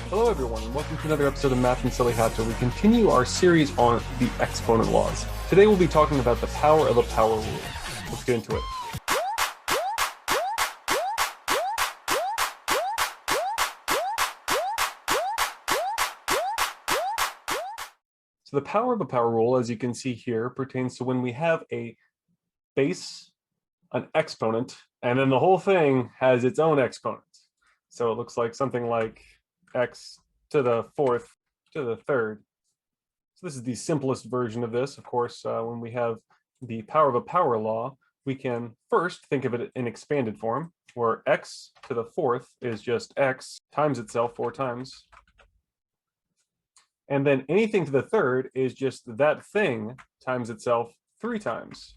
Hello everyone, and welcome to another episode of Math and Silly Hats, where we continue our series on the exponent laws. Today we'll be talking about the power of a power rule. Let's get into it. So the power of a power rule, as you can see here, pertains to when we have a base, an exponent, and then the whole thing has its own exponent. So it looks like something like x to the fourth to the third. So this is the simplest version of this. Of course, when we have the power of a power law, we can first think of it in expanded form, where x to the fourth is just x times itself 4 times. And then anything to the third is just that thing times itself 3 times.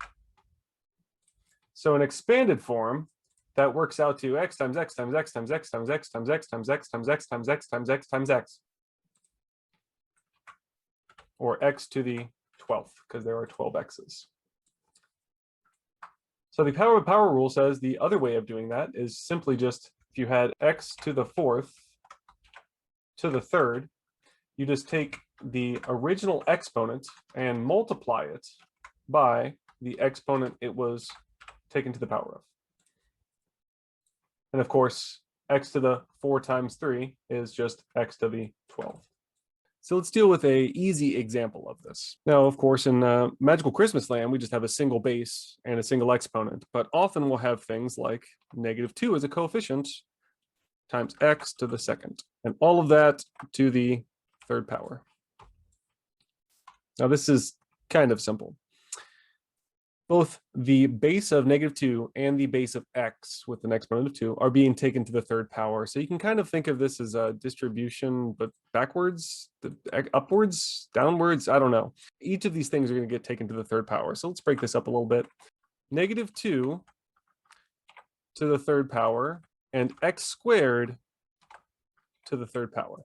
So in expanded form, that works out to x times x times x times x times x times x times x times x times x times x times x, or x to the 12th, because there are 12 x's. So the power of power rule says the other way of doing that is simply just, if you had x to the fourth to the third, you just take the original exponent and multiply it by the exponent it was taken to the power of. And of course, x to the 4 times 3 is just x to the 12th. So let's deal with an easy example of this. Now, of course, in Magical Christmas Land, we just have a single base and a single exponent, but often we'll have things like -2 as a coefficient times x to the second, and all of that to the third power. Now, this is kind of simple. Both the base of -2 and the base of x with an exponent of 2 are being taken to the third power. So you can kind of think of this as a distribution, but backwards, upwards, downwards, I don't know. Each of these things are going to get taken to the third power. So let's break this up a little bit. -2 to the third power and x squared to the third power.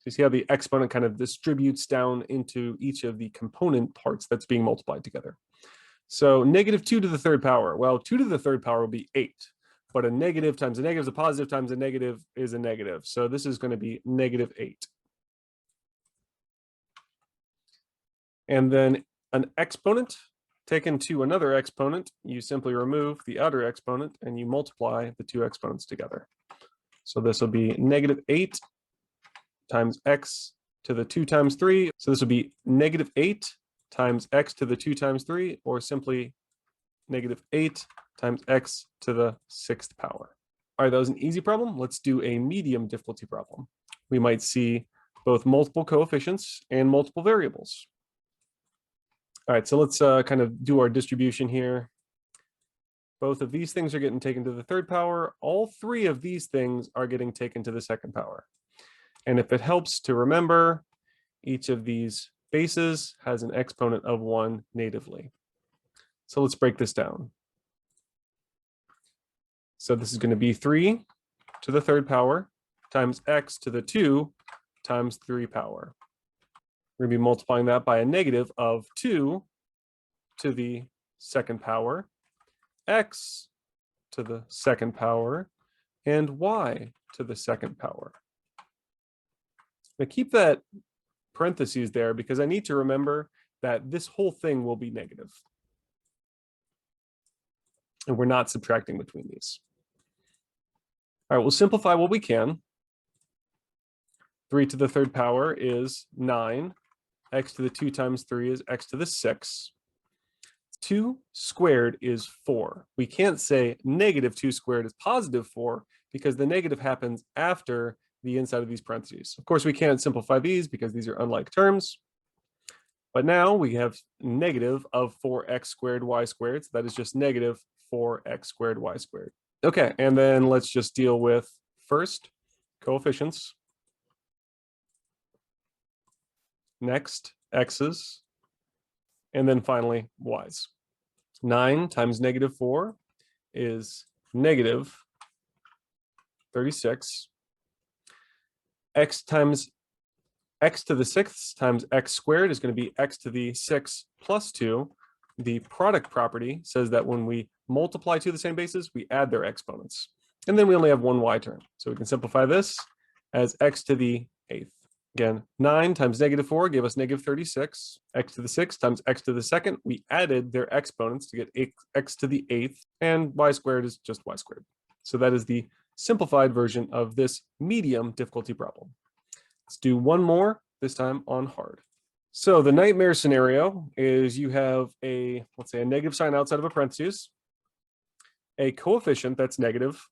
You see how the exponent kind of distributes down into each of the component parts that's being multiplied together. So -2 to the third power. Well, 2 to the third power will be 8, but a negative times a negative is a positive times a negative is a negative. So this is going to be -8. And then an exponent taken to another exponent, you simply remove the outer exponent and you multiply the two exponents together. So this will be -8 times x to the 2 times 3. So this would be -8 times x to the 2 times 3, or simply -8 times x to the 6th power. All right, that was an easy problem. Let's do a medium difficulty problem. We might see both multiple coefficients and multiple variables. All right, so let's kind of do our distribution here. Both of these things are getting taken to the third power. All 3 of these things are getting taken to the second power. And if it helps to remember, each of these bases has an exponent of 1 natively. So let's break this down. So this is going to be 3 to the third power times x to the 2 times 3 power. We're going to be multiplying that by a negative of 2 to the second power, x to the second power, and y to the second power. Now keep that parentheses there because I need to remember that this whole thing will be negative. And we're not subtracting between these. All right, we'll simplify what we can. 3 to the third power is 9. X to the 2 times 3 is x to the 6. 2 squared is 4. We can't say -2 squared is +4 because the negative happens after the inside of these parentheses. Of course, we can't simplify these because these are unlike terms. But now we have negative of 4x squared y squared. So that is just -4x squared y squared. Okay, and then let's just deal with first coefficients. Next, x's. And then finally, y's. 9 times -4 is -36. X times x to the 6th times x squared is going to be x to the 6 plus 2. The product property says that when we multiply two of the same bases, we add their exponents. And then we only have one y term. So we can simplify this as x to the 8th. Again, 9 times -4 gave us -36. X to the 6th times x to the 2nd. We added their exponents to get x to the 8th, and y squared is just y squared. So that is the simplified version of this medium difficulty problem. Let's do one more, this time on hard. So the nightmare scenario is you have a, let's say, a negative sign outside of a parentheses, a coefficient that's negative,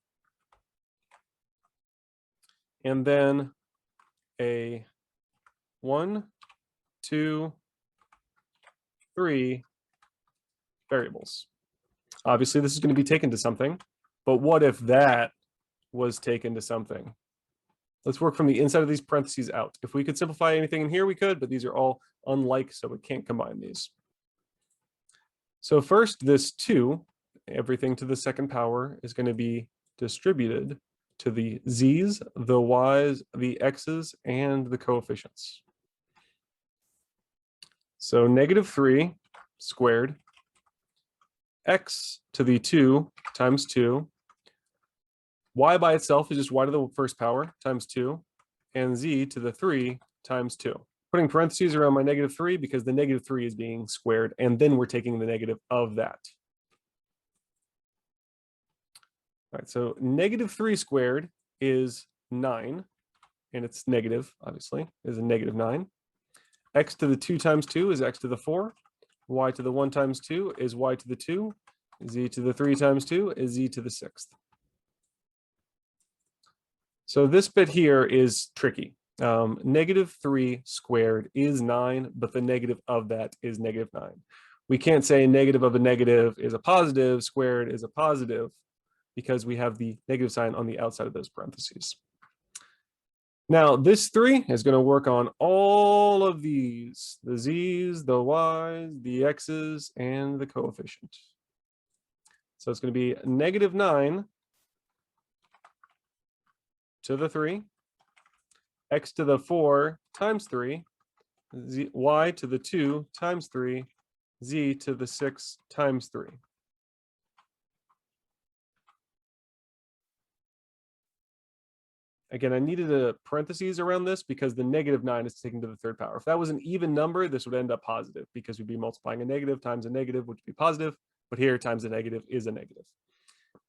and then a 1, 2, 3 variables. Obviously, this is going to be taken to something, but what if that was taken to something? Let's work from the inside of these parentheses out. If we could simplify anything in here, we could, but these are all unlike, so we can't combine these. So first, this 2, everything to the second power, is going to be distributed to the z's, the y's, the x's, and the coefficients. So -3 squared, x to the 2 times 2, y by itself is just y to the first power times 2, and z to the 3 times 2. Putting parentheses around my -3 because the -3 is being squared, and then we're taking the negative of that. All right, so -3 squared is 9, and it's negative, obviously, is a -9. X to the 2 times 2 is x to the 4. Y to the 1 times 2 is y to the 2. Z to the 3 times 2 is z to the 6th. So this bit here is tricky. -3 squared is 9, but the negative of that is -9. We can't say negative of a negative is a positive, squared is a positive, because we have the negative sign on the outside of those parentheses. Now, this 3 is going to work on all of these, the z's, the y's, the x's, and the coefficient. So it's going to be -9 to the 3, x to the 4 times 3, y to the 2 times 3, z to the 6 times 3. Again, I needed a parentheses around this because the -9 is taken to the third power. If that was an even number, this would end up positive because we'd be multiplying a negative times a negative, which would be positive, but here times a negative is a negative.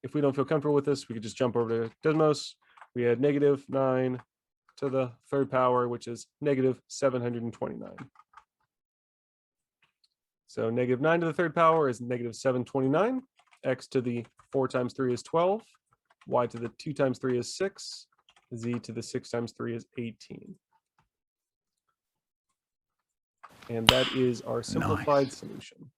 If we don't feel comfortable with this, we could just jump over to Desmos. We had -9 to the third power, which is -729. So -9 to the third power is -729. X to the 4 times 3 is 12. Y to the 2 times 3 is 6. Z to the 6 times 3 is 18. And that is our simplified solution.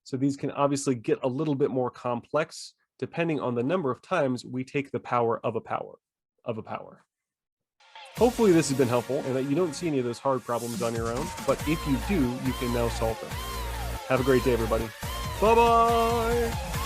So these can obviously get a little bit more complex depending on the number of times we take the power of a power of a power. Hopefully this has been helpful and that you don't see any of those hard problems on your own, but if you do, you can now solve them. Have a great day, everybody. Bye-bye.